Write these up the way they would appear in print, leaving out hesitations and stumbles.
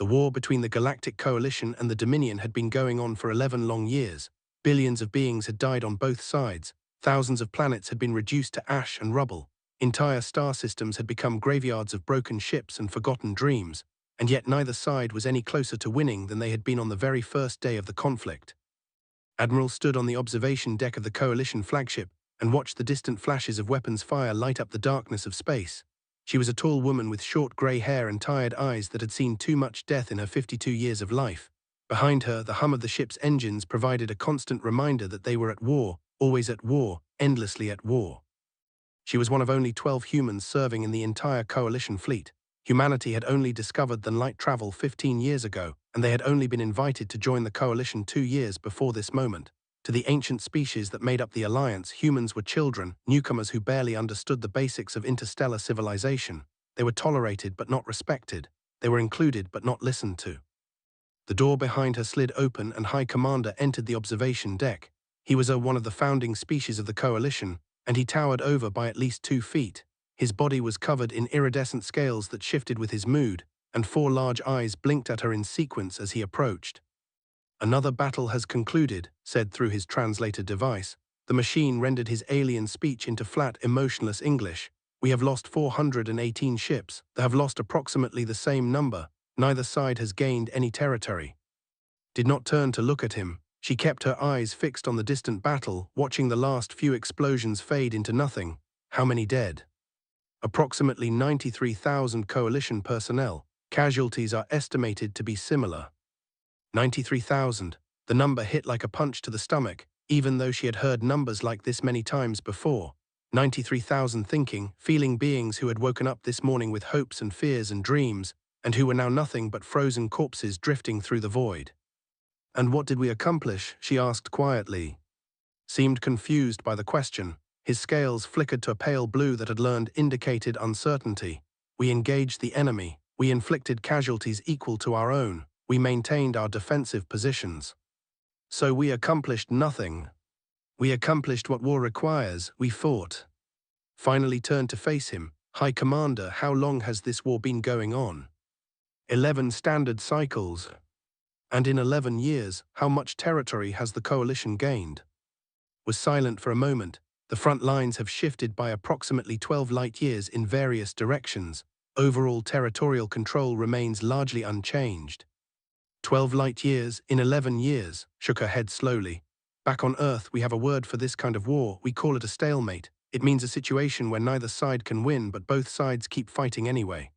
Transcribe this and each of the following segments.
The war between the Galactic Coalition and the Dominion had been going on for 11 long years. Billions of beings had died on both sides. Thousands of planets had been reduced to ash and rubble. Entire star systems had become graveyards of broken ships and forgotten dreams, and yet neither side was any closer to winning than they had been on the very first day of the conflict. Admiral stood on the observation deck of the Coalition flagship and watched the distant flashes of weapons fire light up the darkness of space. She was a tall woman with short grey hair and tired eyes that had seen too much death in her 52 years of life. Behind her, the hum of the ship's engines provided a constant reminder that they were at war, always at war, endlessly at war. She was one of only 12 humans serving in the entire Coalition fleet. Humanity had only discovered the light travel 15 years ago, and they had only been invited to join the Coalition 2 years before this moment. To the ancient species that made up the Alliance, humans were children, newcomers who barely understood the basics of interstellar civilization. They were tolerated but not respected. They were included but not listened to. The door behind her slid open and High Commander entered the observation deck. He was one of the founding species of the Coalition, and he towered over by at least 2 feet. His body was covered in iridescent scales that shifted with his mood, and 4 large eyes blinked at her in sequence as he approached. "Another battle has concluded," said through his translator device. The machine rendered his alien speech into flat, emotionless English. "We have lost 418 ships. They have lost approximately the same number. Neither side has gained any territory." Did not turn to look at him. She kept her eyes fixed on the distant battle, watching the last few explosions fade into nothing. How many dead? Approximately 93,000 Coalition personnel. Casualties are estimated to be similar. 93,000. The number hit like a punch to the stomach, even though she had heard numbers like this many times before. 93,000 thinking, feeling beings who had woken up this morning with hopes and fears and dreams, and who were now nothing but frozen corpses drifting through the void. "And what did we accomplish?" she asked quietly. Seemed confused by the question. His scales flickered to a pale blue that had learned indicated uncertainty. "We engaged the enemy. We inflicted casualties equal to our own. We maintained our defensive positions. So we accomplished nothing. We accomplished what war requires. We fought." Finally turned to face him. "High Commander, how long has this war been going on?" 11 standard cycles. "And in 11 years, how much territory has the Coalition gained?" Was silent for a moment. "The front lines have shifted by approximately 12 light-years in various directions. Overall territorial control remains largely unchanged." 12 light-years in 11 years, shook her head slowly. "Back on Earth, we have a word for this kind of war. We call it a stalemate. It means a situation where neither side can win, but both sides keep fighting anyway."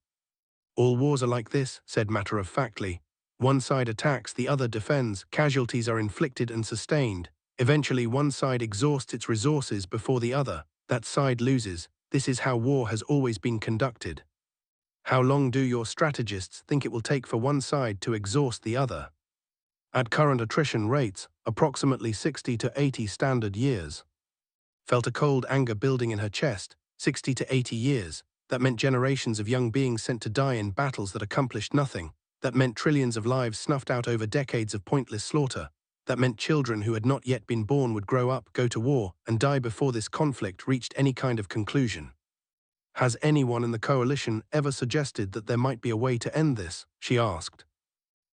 "All wars are like this," said matter-of-factly. "One side attacks, the other defends. Casualties are inflicted and sustained. Eventually, one side exhausts its resources before the other. That side loses. This is how war has always been conducted." "How long do your strategists think it will take for one side to exhaust the other?" "At current attrition rates, approximately 60 to 80 standard years." Felt a cold anger building in her chest. 60 to 80 years. That meant generations of young beings sent to die in battles that accomplished nothing. That meant trillions of lives snuffed out over decades of pointless slaughter. That meant children who had not yet been born would grow up, go to war, and die before this conflict reached any kind of conclusion. "Has anyone in the Coalition ever suggested that there might be a way to end this?" she asked.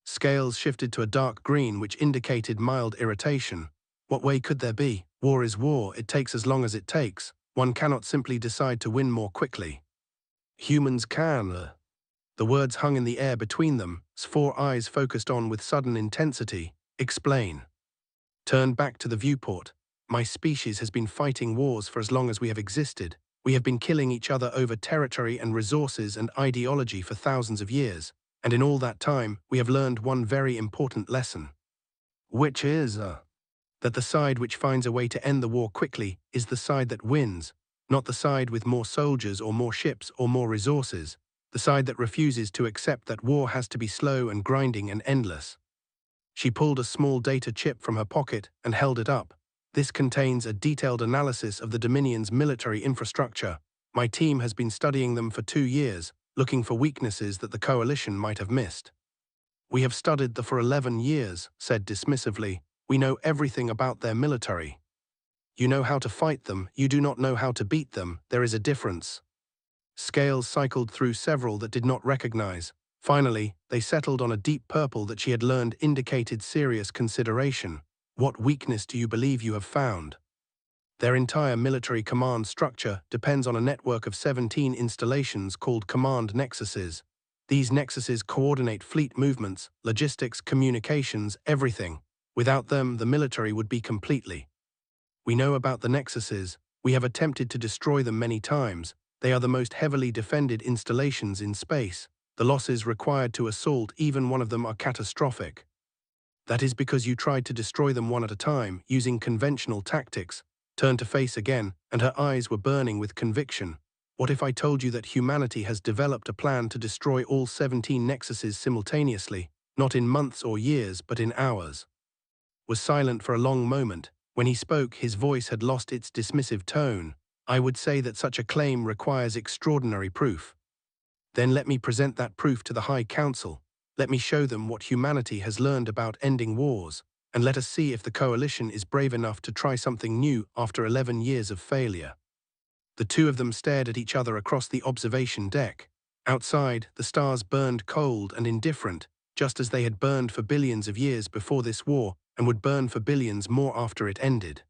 Scales shifted to a dark green which indicated mild irritation. "What way could there be? War is war, it takes as long as it takes. One cannot simply decide to win more quickly." "Humans can." The words hung in the air between them, 4 eyes focused on with sudden intensity. "Explain." Turned back to the viewport. "My species has been fighting wars for as long as we have existed. We have been killing each other over territory and resources and ideology for thousands of years, and in all that time, we have learned one very important lesson." "Which is?" "That the side which finds a way to end the war quickly is the side that wins, not the side with more soldiers or more ships or more resources, the side that refuses to accept that war has to be slow and grinding and endless." She pulled a small data chip from her pocket and held it up. "This contains a detailed analysis of the Dominion's military infrastructure. My team has been studying them for 2 years, looking for weaknesses that the Coalition might have missed." "We have studied them for 11 years, said dismissively. "We know everything about their military." "You know how to fight them, you do not know how to beat them. There is a difference." Scales cycled through several that did not recognize. Finally, they settled on a deep purple that she had learned indicated serious consideration. What weakness do you believe you have found? Their entire military command structure depends on a network of 17 installations called command nexuses. These nexuses coordinate fleet movements, logistics, communications, everything. Without them, the military would be completely. We know about the nexuses. We have attempted to destroy them many times. They are the most heavily defended installations in space. The losses required to assault even one of them are catastrophic. That is because you tried to destroy them one at a time, using conventional tactics. Turned to face again, and her eyes were burning with conviction. What if I told you that humanity has developed a plan to destroy all 17 nexuses simultaneously, not in months or years, but in hours? Was silent for a long moment. When he spoke, his voice had lost its dismissive tone. I would say that such a claim requires extraordinary proof. Then let me present that proof to the High Council. Let me show them what humanity has learned about ending wars, and let us see if the coalition is brave enough to try something new after 11 years of failure. The two of them stared at each other across the observation deck. Outside, the stars burned cold and indifferent, just as they had burned for billions of years before this war and would burn for billions more after it ended.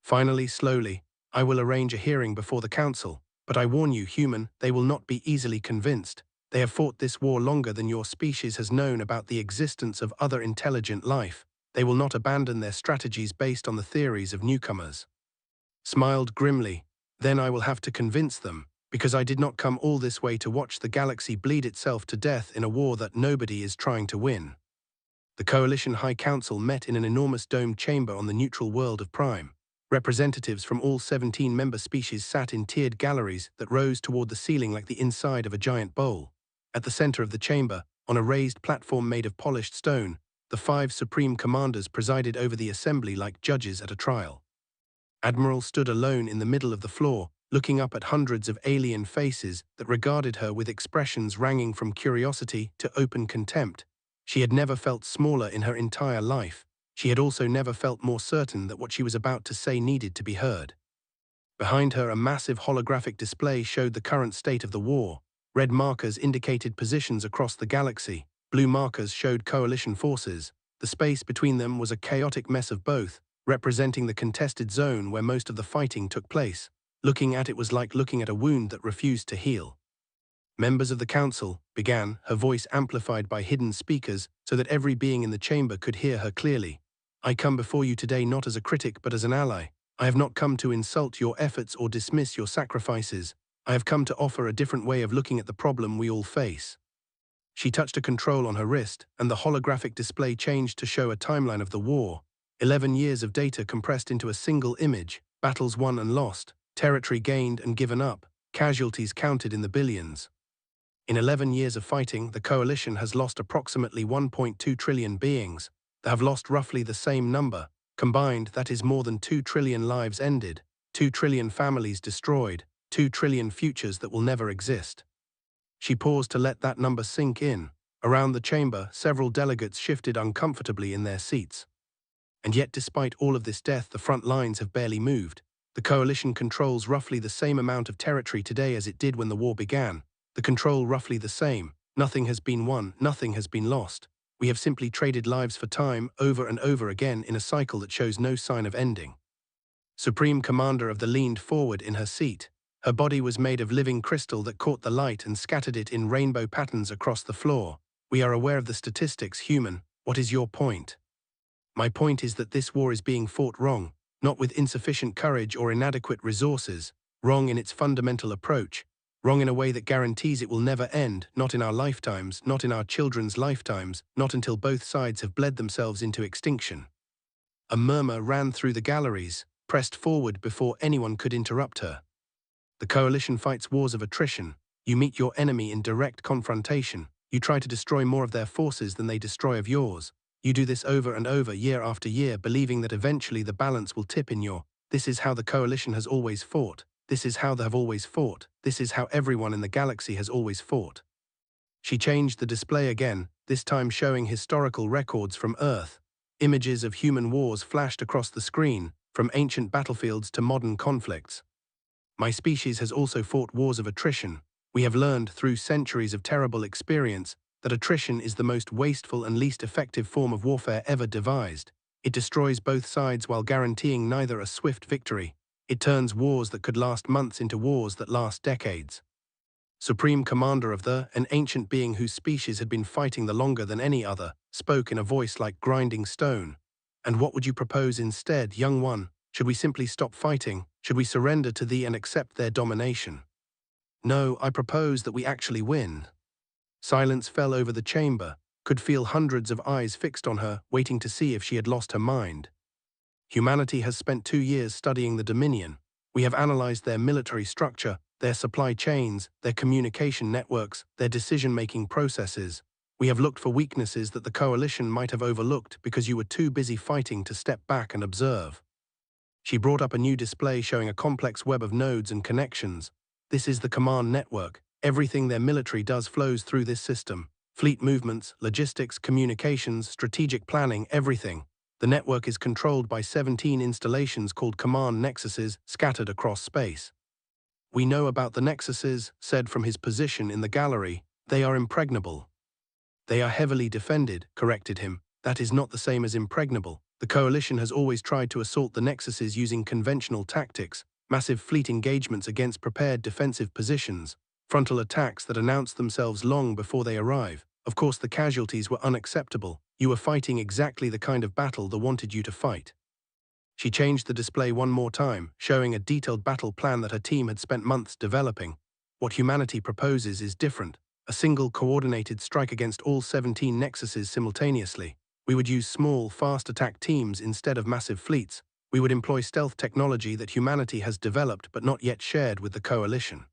Finally, slowly, I will arrange a hearing before the council. But I warn you, human, they will not be easily convinced. They have fought this war longer than your species has known about the existence of other intelligent life. They will not abandon their strategies based on the theories of newcomers. Smiled grimly. Then I will have to convince them, because I did not come all this way to watch the galaxy bleed itself to death in a war that nobody is trying to win. The Coalition High Council met in an enormous domed chamber on the neutral world of Prime. Representatives from all 17 member species sat in tiered galleries that rose toward the ceiling like the inside of a giant bowl. At the center of the chamber, on a raised platform made of polished stone, the 5 supreme commanders presided over the assembly like judges at a trial. Admiral stood alone in the middle of the floor, looking up at hundreds of alien faces that regarded her with expressions ranging from curiosity to open contempt. She had never felt smaller in her entire life. She had also never felt more certain that what she was about to say needed to be heard. Behind her, a massive holographic display showed the current state of the war. Red markers indicated positions across the galaxy. Blue markers showed coalition forces. The space between them was a chaotic mess of both, representing the contested zone where most of the fighting took place. Looking at it was like looking at a wound that refused to heal. Members of the council, began, her voice amplified by hidden speakers so that every being in the chamber could hear her clearly. I come before you today not as a critic but as an ally. I have not come to insult your efforts or dismiss your sacrifices. I have come to offer a different way of looking at the problem we all face. She touched a control on her wrist, and the holographic display changed to show a timeline of the war. 11 years of data compressed into a single image, battles won and lost, territory gained and given up, casualties counted in the billions. In 11 years of fighting, the coalition has lost approximately 1.2 trillion beings. They have lost roughly the same number. Combined, that is more than 2 trillion lives ended, 2 trillion families destroyed, 2 trillion futures that will never exist. She paused to let that number sink in. Around the chamber, several delegates shifted uncomfortably in their seats. And yet, despite all of this death, the front lines have barely moved. The coalition controls roughly the same amount of territory today as it did when the war began. The control roughly the same. Nothing has been won, nothing has been lost. We have simply traded lives for time over and over again in a cycle that shows no sign of ending. Supreme Commander of the leaned forward in her seat. Her body was made of living crystal that caught the light and scattered it in rainbow patterns across the floor. We are aware of the statistics, human. What is your point? My point is that this war is being fought wrong, not with insufficient courage or inadequate resources, wrong in its fundamental approach, wrong in a way that guarantees it will never end, not in our lifetimes, not in our children's lifetimes, not until both sides have bled themselves into extinction. A murmur ran through the galleries, pressed forward before anyone could interrupt her. The coalition fights wars of attrition. You meet your enemy in direct confrontation. You try to destroy more of their forces than they destroy of yours. You do this over and over, year after year, believing that eventually the balance will tip in your. This is how the coalition has always fought. This is how they have always fought. This is how everyone in the galaxy has always fought. She changed the display again, this time showing historical records from Earth. Images of human wars flashed across the screen, from ancient battlefields to modern conflicts. My species has also fought wars of attrition. We have learned, through centuries of terrible experience, that attrition is the most wasteful and least effective form of warfare ever devised. It destroys both sides while guaranteeing neither a swift victory. It turns wars that could last months into wars that last decades. Supreme Commander of an ancient being whose species had been fighting the longer than any other, spoke in a voice like grinding stone. And what would you propose instead, young one? Should we simply stop fighting? Should we surrender to thee and accept their domination? No, I propose that we actually win. Silence fell over the chamber, could feel hundreds of eyes fixed on her, waiting to see if she had lost her mind. Humanity has spent 2 years studying the Dominion. We have analyzed their military structure, their supply chains, their communication networks, their decision-making processes. We have looked for weaknesses that the Coalition might have overlooked because you were too busy fighting to step back and observe. She brought up a new display showing a complex web of nodes and connections. This is the command network. Everything their military does flows through this system. Fleet movements, logistics, communications, strategic planning, everything. The network is controlled by 17 installations called command nexuses scattered across space. We know about the nexuses, said from his position in the gallery. They are impregnable. They are heavily defended, corrected him. That is not the same as impregnable. The Coalition has always tried to assault the nexuses using conventional tactics, massive fleet engagements against prepared defensive positions, frontal attacks that announce themselves long before they arrive. Of course, the casualties were unacceptable. You were fighting exactly the kind of battle they wanted you to fight. She changed the display one more time, showing a detailed battle plan that her team had spent months developing. What humanity proposes is different. A single coordinated strike against all 17 nexuses simultaneously. We would use small, fast attack teams instead of massive fleets. We would employ stealth technology that humanity has developed but not yet shared with the Coalition.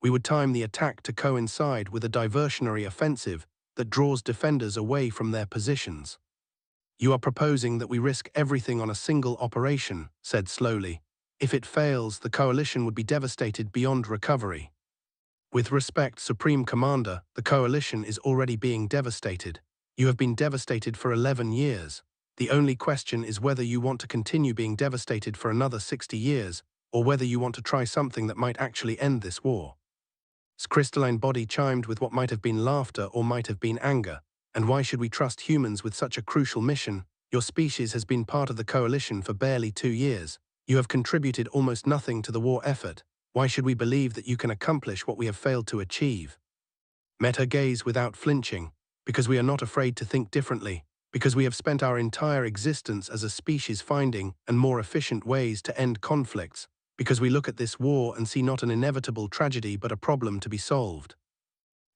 We would time the attack to coincide with a diversionary offensive that draws defenders away from their positions. You are proposing that we risk everything on a single operation, said slowly. If it fails, the Coalition would be devastated beyond recovery. With respect, Supreme Commander, the Coalition is already being devastated. You have been devastated for 11 years. The only question is whether you want to continue being devastated for another 60 years, or whether you want to try something that might actually end this war. His crystalline body chimed with what might have been laughter or might have been anger. And why should we trust humans with such a crucial mission? Your species has been part of the Coalition for barely 2 years. You have contributed almost nothing to the war effort. Why should we believe that you can accomplish what we have failed to achieve? Met her gaze without flinching. Because we are not afraid to think differently. Because we have spent our entire existence as a species finding and more efficient ways to end conflicts. Because we look at this war and see not an inevitable tragedy but a problem to be solved.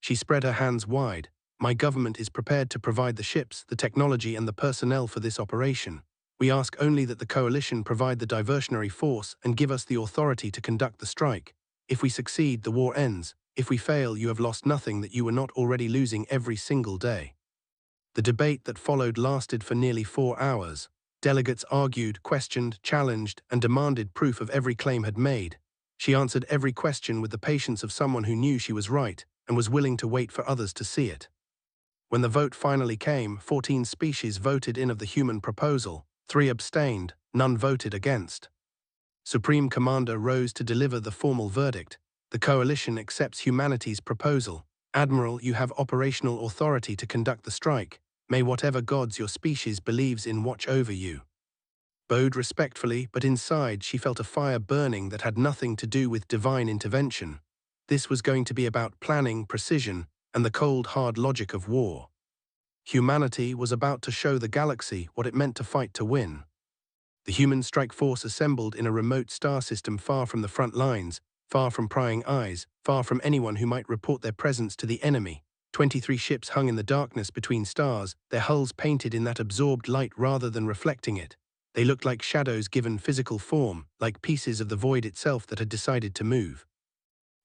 She spread her hands wide. My government is prepared to provide the ships, the technology and the personnel for this operation. We ask only that the Coalition provide the diversionary force and give us the authority to conduct the strike. If we succeed, the war ends. If we fail, you have lost nothing that you were not already losing every single day. The debate that followed lasted for nearly 4 hours. Delegates argued, questioned, challenged, and demanded proof of every claim had made. She answered every question with the patience of someone who knew she was right and was willing to wait for others to see it. When the vote finally came, 14 species voted in of the human proposal, 3 abstained, none voted against. Supreme Commander rose to deliver the formal verdict. The Coalition accepts humanity's proposal. Admiral, you have operational authority to conduct the strike. May whatever gods your species believes in watch over you. Bowed respectfully, but inside she felt a fire burning that had nothing to do with divine intervention. This was going to be about planning, precision, and the cold, hard logic of war. Humanity was about to show the galaxy what it meant to fight to win. The human strike force assembled in a remote star system far from the front lines, far from prying eyes, far from anyone who might report their presence to the enemy. 23 ships hung in the darkness between stars, their hulls painted in that absorbed light rather than reflecting it. They looked like shadows given physical form, like pieces of the void itself that had decided to move.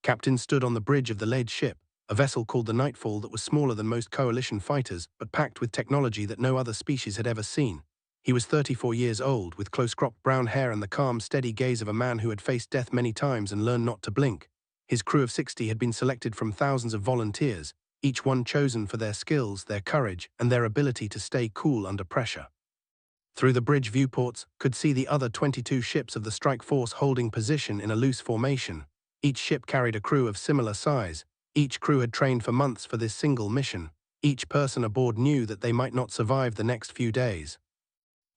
Captain stood on the bridge of the lead ship, a vessel called the Nightfall that was smaller than most Coalition fighters, but packed with technology that no other species had ever seen. He was 34 years old, with close-cropped brown hair and the calm, steady gaze of a man who had faced death many times and learned not to blink. His crew of 60 had been selected from thousands of volunteers, each one chosen for their skills, their courage, and their ability to stay cool under pressure. Through the bridge viewports, could see the other 22 ships of the strike force holding position in a loose formation. Each ship carried a crew of similar size. Each crew had trained for months for this single mission. Each person aboard knew that they might not survive the next few days.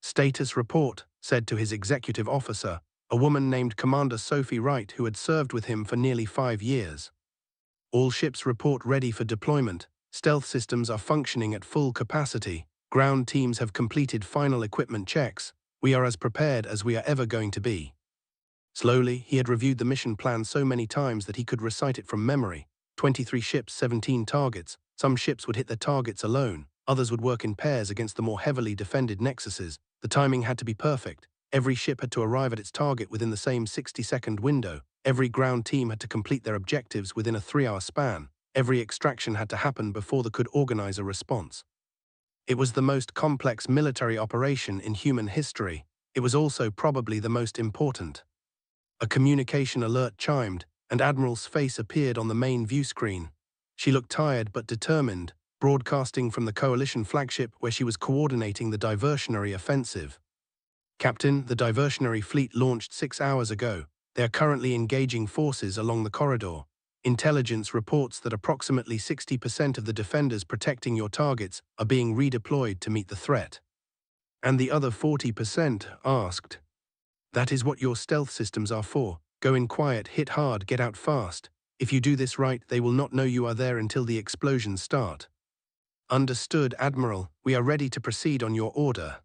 "Status report," said to his executive officer, a woman named Commander Sophie Wright who had served with him for nearly 5 years. "All ships report ready for deployment. Stealth systems are functioning at full capacity. Ground teams have completed final equipment checks. We are as prepared as we are ever going to be." Slowly, he had reviewed the mission plan so many times that he could recite it from memory. 23 ships, 17 targets. Some ships would hit their targets alone. Others would work in pairs against the more heavily defended nexuses. The timing had to be perfect. Every ship had to arrive at its target within the same 60-second window. Every ground team had to complete their objectives within a 3-hour span. Every extraction had to happen before they could organize a response. It was the most complex military operation in human history. It was also probably the most important. A communication alert chimed, and Admiral's face appeared on the main view screen. She looked tired but determined, broadcasting from the Coalition flagship where she was coordinating the diversionary offensive. "Captain, the diversionary fleet launched 6 hours ago. They are currently engaging forces along the corridor. Intelligence reports that approximately 60% of the defenders protecting your targets are being redeployed to meet the threat." "And the other 40% asked." "That is what your stealth systems are for. Go in quiet, hit hard, get out fast. If you do this right, they will not know you are there until the explosions start." "Understood, Admiral. We are ready to proceed on your order."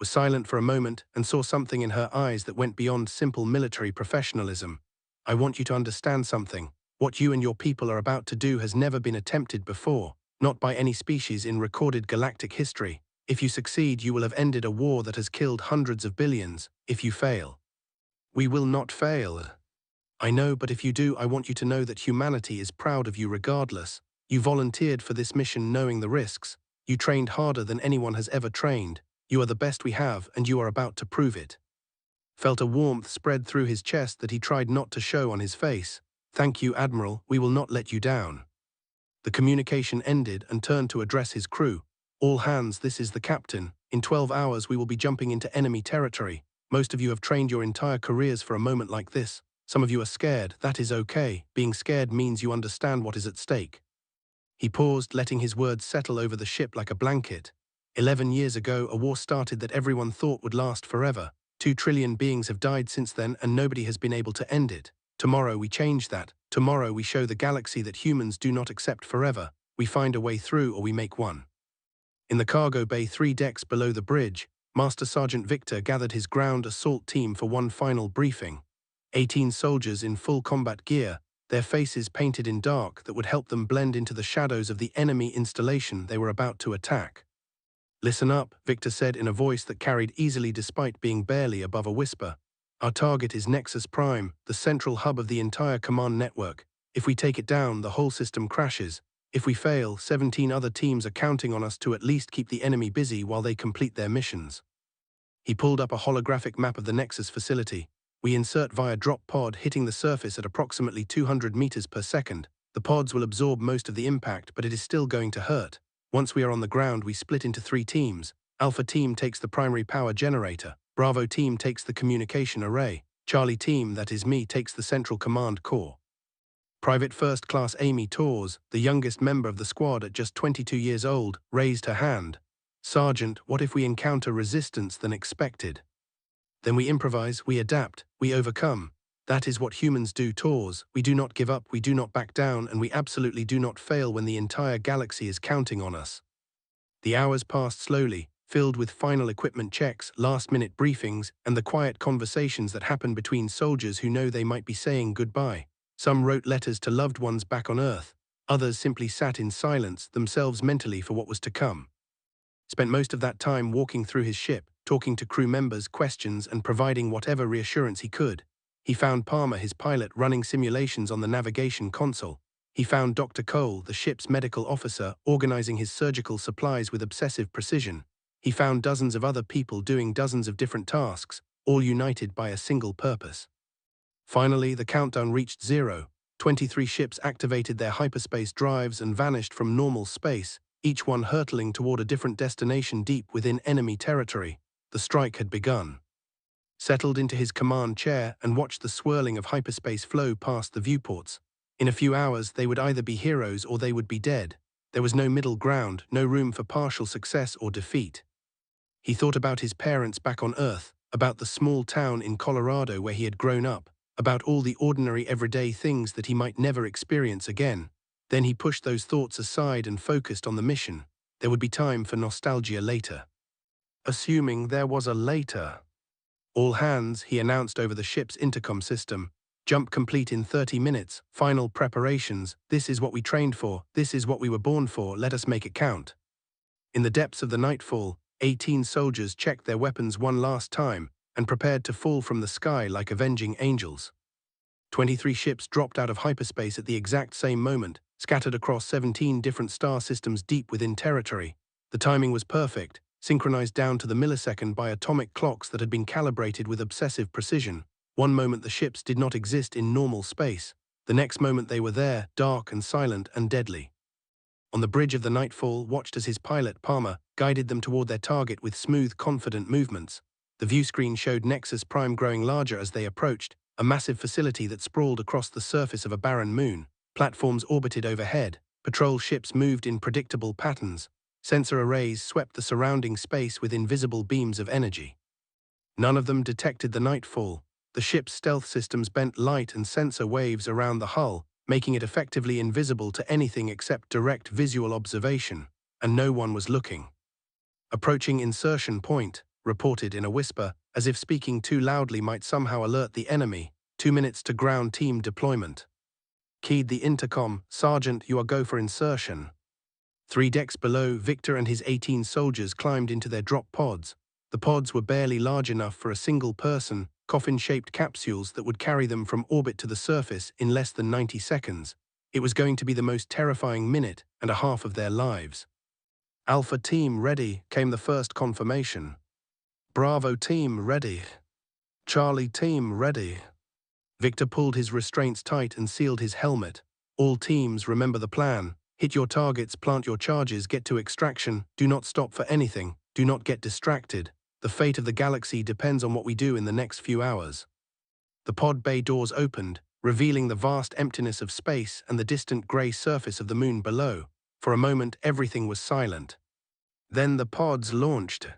Was silent for a moment and saw something in her eyes that went beyond simple military professionalism. "I want you to understand something. What you and your people are about to do has never been attempted before, not by any species in recorded galactic history. If you succeed, you will have ended a war that has killed hundreds of billions. If you fail." "We will not fail." "I know, but if you do, I want you to know that humanity is proud of you regardless. You volunteered for this mission knowing the risks. You trained harder than anyone has ever trained. You are the best we have, and you are about to prove it." Felt a warmth spread through his chest that he tried not to show on his face. "Thank you, Admiral. We will not let you down." The communication ended and turned to address his crew. "All hands, this is the captain. In 12 hours we will be jumping into enemy territory. Most of you have trained your entire careers for a moment like this. Some of you are scared. That is okay. Being scared means you understand what is at stake." He paused, letting his words settle over the ship like a blanket. 11 years ago, a war started that everyone thought would last forever. 2 trillion beings have died since then, and nobody has been able to end it. Tomorrow we change that. Tomorrow we show the galaxy that humans do not accept forever. We find a way through or we make one. In the cargo bay 3 decks below the bridge, Master Sergeant Victor gathered his ground assault team for one final briefing. 18 soldiers in full combat gear, their faces painted in dark that would help them blend into the shadows of the enemy installation they were about to attack. "Listen up," Victor said in a voice that carried easily despite being barely above a whisper. "Our target is Nexus Prime, the central hub of the entire command network. If we take it down, the whole system crashes. If we fail, 17 other teams are counting on us to at least keep the enemy busy while they complete their missions." He pulled up a holographic map of the Nexus facility. "We insert via drop pod, hitting the surface at approximately 200 meters per second. The pods will absorb most of the impact, but it is still going to hurt. Once we are on the ground, we split into 3 teams. Alpha team takes the primary power generator. Bravo team takes the communication array. Charlie team, that is me, takes the central command core." Private First Class Amy Torres, the youngest member of the squad at just 22 years old, raised her hand. "Sergeant, what if we encounter resistance than expected?" "Then we improvise, we adapt, we overcome. That is what humans do, Torres. We do not give up, we do not back down, and we absolutely do not fail when the entire galaxy is counting on us." The hours passed slowly, filled with final equipment checks, last-minute briefings, and the quiet conversations that happen between soldiers who know they might be saying goodbye. Some wrote letters to loved ones back on Earth. Others simply sat in silence, themselves mentally for what was to come. Spent most of that time walking through his ship, talking to crew members, questions, and providing whatever reassurance he could. He found Palmer, his pilot, running simulations on the navigation console. He found Dr. Cole, the ship's medical officer, organizing his surgical supplies with obsessive precision. He found dozens of other people doing dozens of different tasks, all united by a single purpose. Finally, the countdown reached 0. 23 ships activated their hyperspace drives and vanished from normal space, each one hurtling toward a different destination deep within enemy territory. The strike had begun. Settled into his command chair and watched the swirling of hyperspace flow past the viewports. In a few hours, they would either be heroes or they would be dead. There was no middle ground, no room for partial success or defeat. He thought about his parents back on Earth, about the small town in Colorado where he had grown up, about all the ordinary everyday things that he might never experience again. Then he pushed those thoughts aside and focused on the mission. There would be time for nostalgia later. Assuming there was a later. All hands, he announced over the ship's intercom system. Jump complete in 30 minutes, final preparations, this is what we trained for, this is what we were born for, let us make it count. In the depths of the nightfall, 18 soldiers checked their weapons one last time and prepared to fall from the sky like avenging angels. 23 ships dropped out of hyperspace at the exact same moment, scattered across 17 different star systems deep within territory. The timing was perfect, synchronized down to the millisecond by atomic clocks that had been calibrated with obsessive precision. One moment the ships did not exist in normal space. The next moment they were there, dark and silent and deadly. On the bridge of the Nightfall watched as his pilot, Palmer, guided them toward their target with smooth, confident movements. The view screen showed Nexus Prime growing larger as they approached, a massive facility that sprawled across the surface of a barren moon. Platforms orbited overhead, patrol ships moved in predictable patterns. Sensor arrays swept the surrounding space with invisible beams of energy. None of them detected the Nightfall. The ship's stealth systems bent light and sensor waves around the hull, making it effectively invisible to anything except direct visual observation, and no one was looking. Approaching insertion point, reported in a whisper, as if speaking too loudly might somehow alert the enemy. 2 minutes to ground team deployment. Keyed the intercom, Sergeant, you are go for insertion. 3 decks below, Victor and his 18 soldiers climbed into their drop pods. The pods were barely large enough for a single person, coffin-shaped capsules that would carry them from orbit to the surface in less than 90 seconds. It was going to be the most terrifying minute and a half of their lives. Alpha Team ready, came the first confirmation. Bravo Team ready. Charlie Team ready. Victor pulled his restraints tight and sealed his helmet. All teams, remember the plan. Hit your targets, plant your charges, get to extraction, do not stop for anything, do not get distracted. The fate of the galaxy depends on what we do in the next few hours. The pod bay doors opened, revealing the vast emptiness of space and the distant grey surface of the moon below. For a moment, everything was silent. Then the pods launched.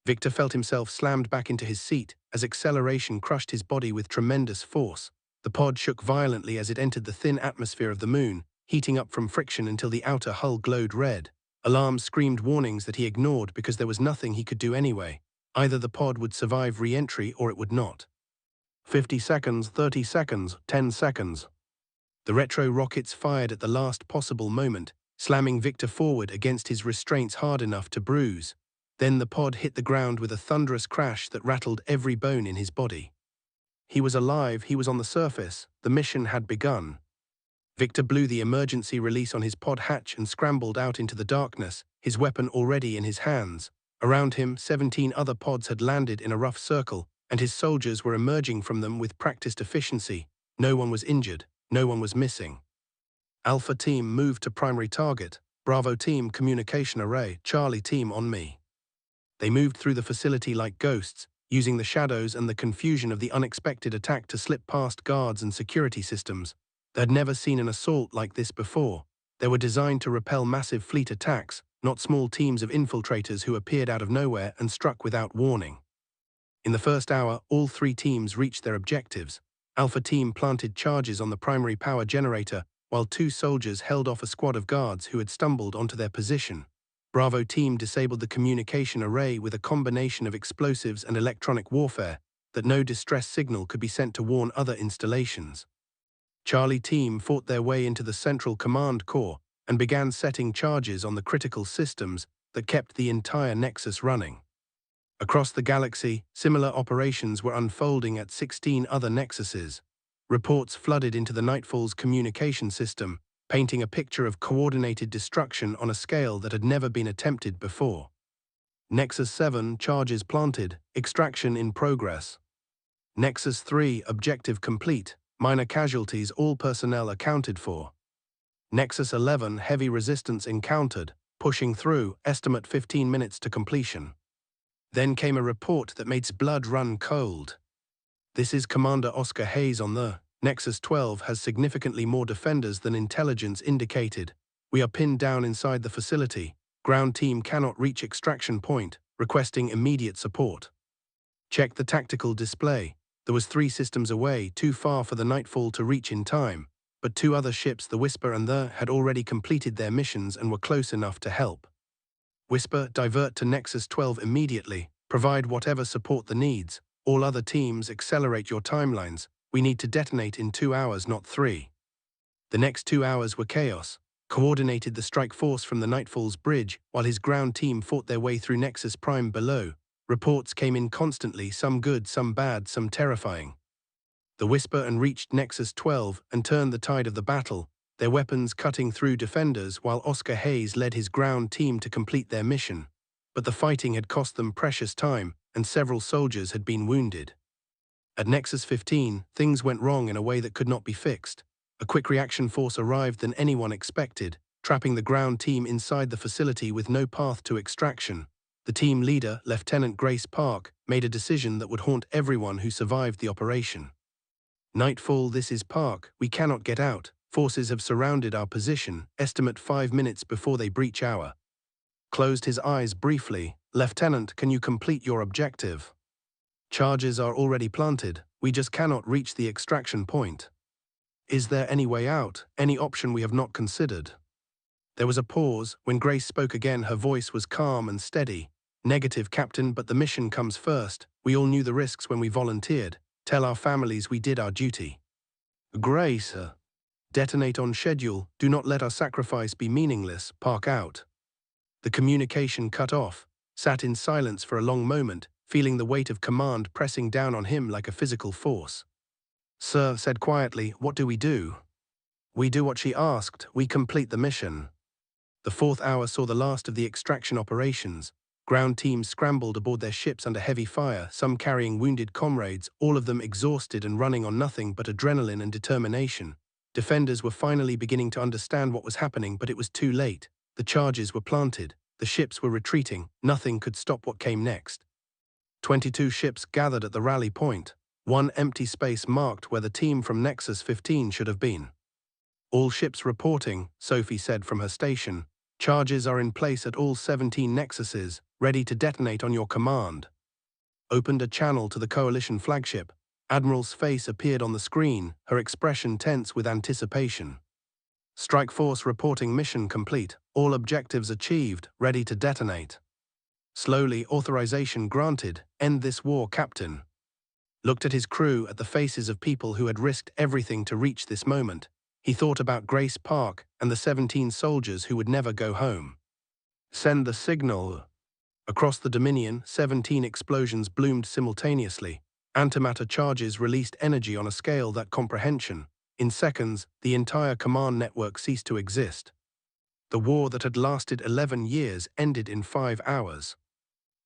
Victor felt himself slammed back into his seat as acceleration crushed his body with tremendous force. The pod shook violently as it entered the thin atmosphere of the moon, heating up from friction until the outer hull glowed red. Alarms screamed warnings that he ignored because there was nothing he could do anyway. Either the pod would survive re-entry or it would not. 50 seconds, 30 seconds, 10 seconds. The retro rockets fired at the last possible moment, slamming Victor forward against his restraints hard enough to bruise. Then the pod hit the ground with a thunderous crash that rattled every bone in his body. He was alive, he was on the surface, the mission had begun. Victor blew the emergency release on his pod hatch and scrambled out into the darkness, his weapon already in his hands. Around him, 17 other pods had landed in a rough circle, and his soldiers were emerging from them with practiced efficiency. No one was injured, no one was missing. Alpha Team moved to primary target, Bravo Team communication array, Charlie Team on me. They moved through the facility like ghosts, using the shadows and the confusion of the unexpected attack to slip past guards and security systems. They had never seen an assault like this before. They were designed to repel massive fleet attacks, not small teams of infiltrators who appeared out of nowhere and struck without warning. In the first hour, all 3 teams reached their objectives. Alpha Team planted charges on the primary power generator, while 2 soldiers held off a squad of guards who had stumbled onto their position. Bravo Team disabled the communication array with a combination of explosives and electronic warfare, that no distress signal could be sent to warn other installations. Charlie Team fought their way into the central command core and began setting charges on the critical systems that kept the entire Nexus running. Across the galaxy, similar operations were unfolding at 16 other Nexuses. Reports flooded into the Nightfall's communication system, painting a picture of coordinated destruction on a scale that had never been attempted before. Nexus 7, charges planted, extraction in progress. Nexus 3, objective complete, minor casualties, all personnel accounted for. Nexus 11, heavy resistance encountered, pushing through, estimate 15 minutes to completion. Then came a report that made blood run cold. This is Commander Oscar Hayes on the Nexus 12 has significantly more defenders than intelligence indicated. We are pinned down inside the facility. Ground team cannot reach extraction point, requesting immediate support. Check the tactical display. There was 3 systems away, too far for the Nightfall to reach in time, but 2 other ships, the Whisper and the, had already completed their missions and were close enough to help. Whisper, divert to Nexus 12 immediately. Provide whatever support the needs. All other teams, accelerate your timelines. We need to detonate in 2 hours, not 3. The next 2 hours were chaos. Coordinated the strike force from the Nightfall's bridge, while his ground team fought their way through Nexus Prime below. Reports came in constantly, some good, some bad, some terrifying. The Whisper and reached Nexus 12 and turned the tide of the battle, their weapons cutting through defenders while Oscar Hayes led his ground team to complete their mission. But the fighting had cost them precious time, and several soldiers had been wounded. At Nexus 15, things went wrong in a way that could not be fixed. A quick reaction force arrived than anyone expected, trapping the ground team inside the facility with no path to extraction. The team leader, Lieutenant Grace Park, made a decision that would haunt everyone who survived the operation. Nightfall, this is Park. We cannot get out. Forces have surrounded our position. Estimate 5 minutes before they breach our. Closed his eyes briefly. Lieutenant, can you complete your objective? Charges are already planted. We just cannot reach the extraction point. Is there any way out? Any option we have not considered? There was a pause. When Grace spoke again, her voice was calm and steady. Negative, Captain, but the mission comes first. We all knew the risks when we volunteered. Tell our families we did our duty. Grace, detonate on schedule. Do not let our sacrifice be meaningless. Park out. The communication cut off. Sat in silence for a long moment, feeling the weight of command pressing down on him like a physical force. Sir said quietly, what do we do? We do what she asked. We complete the mission. The 4th hour saw the last of the extraction operations. Ground teams scrambled aboard their ships under heavy fire, some carrying wounded comrades, all of them exhausted and running on nothing but adrenaline and determination. Defenders were finally beginning to understand what was happening, but it was too late. The charges were planted. The ships were retreating. Nothing could stop what came next. 22 ships gathered at the rally point. 1 empty space marked where the team from Nexus 15 should have been. All ships reporting, Sophie said from her station. Charges are in place at all 17 Nexuses, ready to detonate on your command. Opened a channel to the Coalition flagship. Admiral's face appeared on the screen, her expression tense with anticipation. Strike Force reporting mission complete. All objectives achieved, ready to detonate. Slowly, authorization granted. End this war, Captain. Looked at his crew, at the faces of people who had risked everything to reach this moment. He thought about Grace Park and the 17 soldiers who would never go home. Send the signal. Across the Dominion, 17 explosions bloomed simultaneously. Antimatter charges released energy on a scale that comprehension. In seconds, the entire command network ceased to exist. The war that had lasted 11 years ended in 5 hours.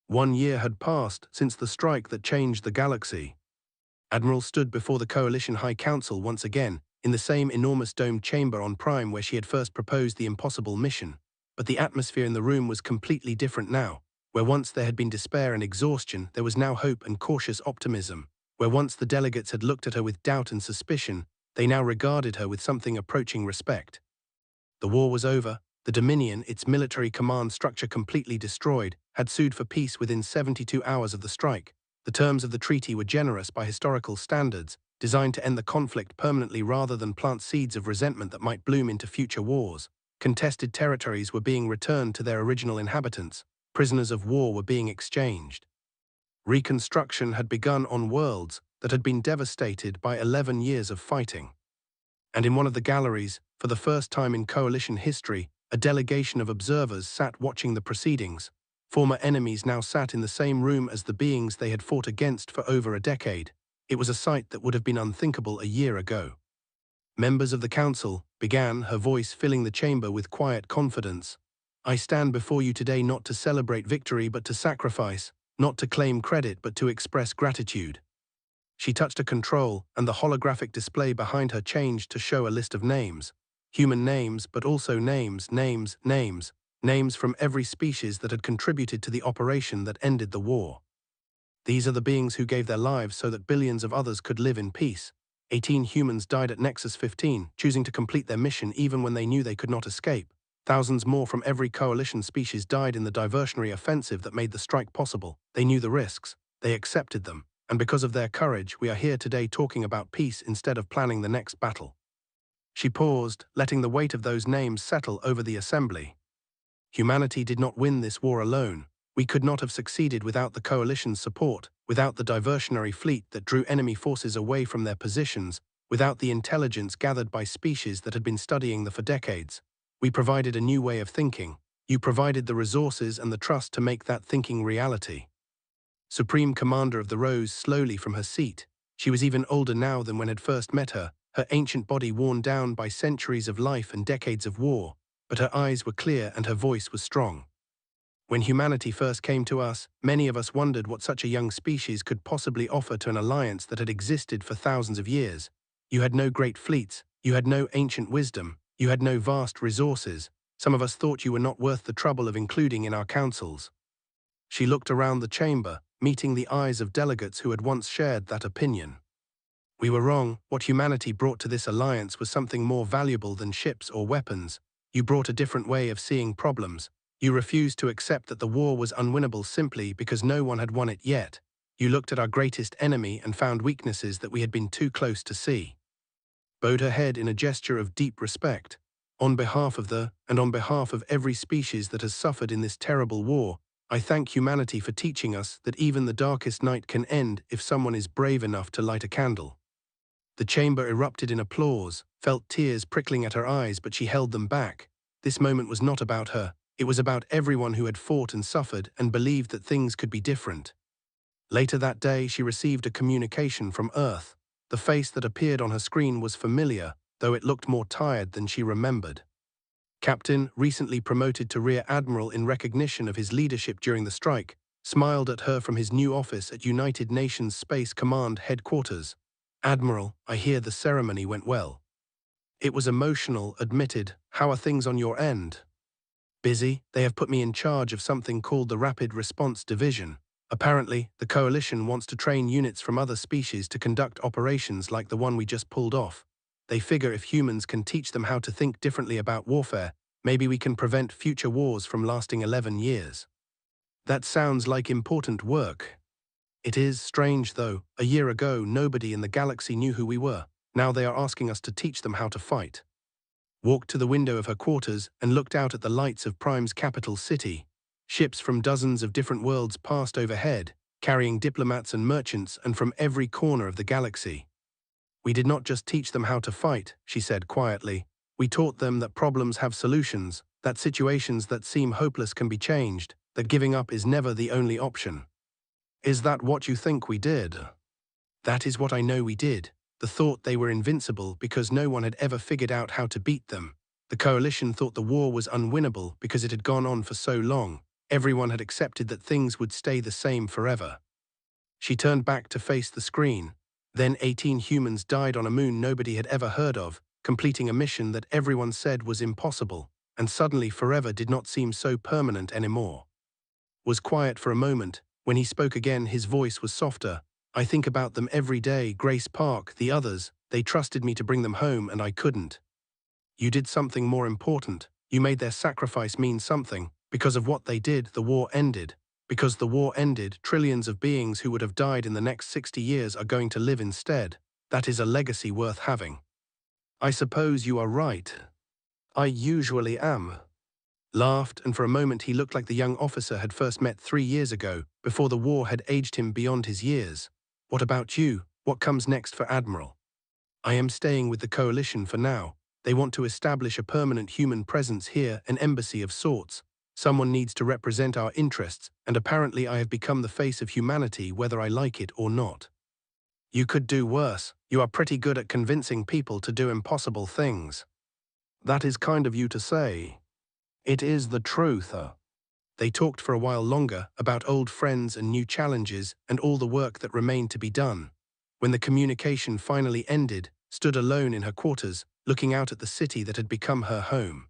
1 year had passed since the strike that changed the galaxy. Admiral stood before the Coalition High Council once again, in the same enormous domed chamber on Prime where she had first proposed the impossible mission. But the atmosphere in the room was completely different now. Where once there had been despair and exhaustion, there was now hope and cautious optimism. Where once the delegates had looked at her with doubt and suspicion, they now regarded her with something approaching respect. The war was over. The Dominion, its military command structure completely destroyed, had sued for peace within 72 hours of the strike. The terms of the treaty were generous by historical standards, designed to end the conflict permanently rather than plant seeds of resentment that might bloom into future wars. Contested territories were being returned to their original inhabitants. Prisoners of war were being exchanged. Reconstruction had begun on worlds that had been devastated by 11 years of fighting. And in one of the galleries, for the first time in Coalition history, a delegation of observers sat watching the proceedings. Former enemies now sat in the same room as the beings they had fought against for over a decade. It was a sight that would have been unthinkable a year ago. Members of the council, began, her voice filling the chamber with quiet confidence. I stand before you today not to celebrate victory but to sacrifice, not to claim credit but to express gratitude. She touched a control, and the holographic display behind her changed to show a list of names. Human names, but also names from every species that had contributed to the operation that ended the war. These are the beings who gave their lives so that billions of others could live in peace. 18 humans died at Nexus 15, choosing to complete their mission even when they knew they could not escape. Thousands more from every coalition species died in the diversionary offensive that made the strike possible. They knew the risks. They accepted them. And because of their courage, we are here today talking about peace instead of planning the next battle. She paused, letting the weight of those names settle over the assembly. Humanity did not win this war alone. We could not have succeeded without the coalition's support, without the diversionary fleet that drew enemy forces away from their positions, without the intelligence gathered by species that had been studying them for decades. We provided a new way of thinking. You provided the resources and the trust to make that thinking reality. Supreme Commander of the rose slowly from her seat. She was even older now than when had first met her, her ancient body worn down by centuries of life and decades of war, but her eyes were clear and her voice was strong. When humanity first came to us, many of us wondered what such a young species could possibly offer to an alliance that had existed for thousands of years. You had no great fleets, you had no ancient wisdom, you had no vast resources. Some of us thought you were not worth the trouble of including in our councils. She looked around the chamber, meeting the eyes of delegates who had once shared that opinion. We were wrong. What humanity brought to this alliance was something more valuable than ships or weapons. You brought a different way of seeing problems. You refused to accept that the war was unwinnable simply because no one had won it yet. You looked at our greatest enemy and found weaknesses that we had been too close to see. Bowed her head in a gesture of deep respect. On behalf of and on behalf of every species that has suffered in this terrible war, I thank humanity for teaching us that even the darkest night can end if someone is brave enough to light a candle. The chamber erupted in applause, felt tears prickling at her eyes, but she held them back. This moment was not about her. It was about everyone who had fought and suffered and believed that things could be different. Later that day, she received a communication from Earth. The face that appeared on her screen was familiar, though it looked more tired than she remembered. Captain, recently promoted to Rear Admiral in recognition of his leadership during the strike, smiled at her from his new office at United Nations Space Command headquarters. Admiral, I hear the ceremony went well. It was emotional, admitted. How are things on your end? Busy. They have put me in charge of something called the Rapid Response Division. Apparently, the Coalition wants to train units from other species to conduct operations like the one we just pulled off. They figure if humans can teach them how to think differently about warfare, maybe we can prevent future wars from lasting 11 years. That sounds like important work. It is strange, though. A year ago, nobody in the galaxy knew who we were. Now they are asking us to teach them how to fight. Walked to the window of her quarters and looked out at the lights of Prime's capital city. Ships from dozens of different worlds passed overhead, carrying diplomats and merchants and from every corner of the galaxy. We did not just teach them how to fight, she said quietly. We taught them that problems have solutions, that situations that seem hopeless can be changed, that giving up is never the only option. Is that what you think we did? That is what I know we did. The thought they were invincible because no one had ever figured out how to beat them. The Coalition thought the war was unwinnable because it had gone on for so long. Everyone had accepted that things would stay the same forever. She turned back to face the screen. Then 18 humans died on a moon nobody had ever heard of, completing a mission that everyone said was impossible, and suddenly forever did not seem so permanent anymore. Was quiet for a moment. When he spoke again, his voice was softer. I think about them every day. Grace Park, the others, they trusted me to bring them home and I couldn't. You did something more important. You made their sacrifice mean something. Because of what they did, the war ended. Because the war ended, trillions of beings who would have died in the next 60 years are going to live instead. That is a legacy worth having. I suppose you are right. I usually am. Laughed, and for a moment he looked like the young officer had first met 3 years ago, before the war had aged him beyond his years. What about you? What comes next for Admiral? I am staying with the Coalition for now. They want to establish a permanent human presence here, an embassy of sorts. Someone needs to represent our interests, and apparently I have become the face of humanity whether I like it or not. You could do worse. You are pretty good at convincing people to do impossible things. That is kind of you to say. It is the truth. They talked for a while longer about old friends and new challenges and all the work that remained to be done. When the communication finally ended, stood alone in her quarters, looking out at the city that had become her home.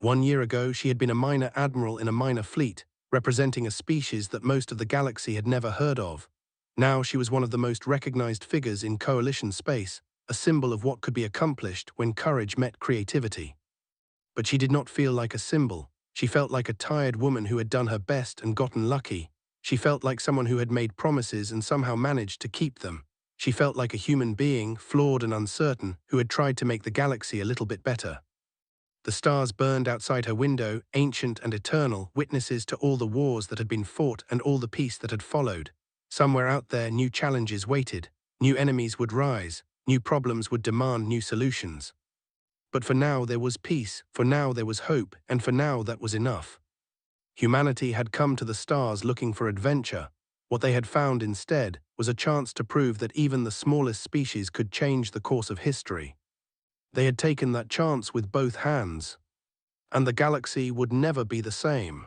1 year ago, she had been a minor admiral in a minor fleet, representing a species that most of the galaxy had never heard of. Now she was one of the most recognized figures in Coalition space, a symbol of what could be accomplished when courage met creativity. But she did not feel like a symbol. She felt like a tired woman who had done her best and gotten lucky. She felt like someone who had made promises and somehow managed to keep them. She felt like a human being, flawed and uncertain, who had tried to make the galaxy a little bit better. The stars burned outside her window, ancient and eternal, witnesses to all the wars that had been fought and all the peace that had followed. Somewhere out there, new challenges waited. New enemies would rise. New problems would demand new solutions. But for now there was peace, for now there was hope, and for now that was enough. Humanity had come to the stars looking for adventure. What they had found instead was a chance to prove that even the smallest species could change the course of history. They had taken that chance with both hands, and the galaxy would never be the same.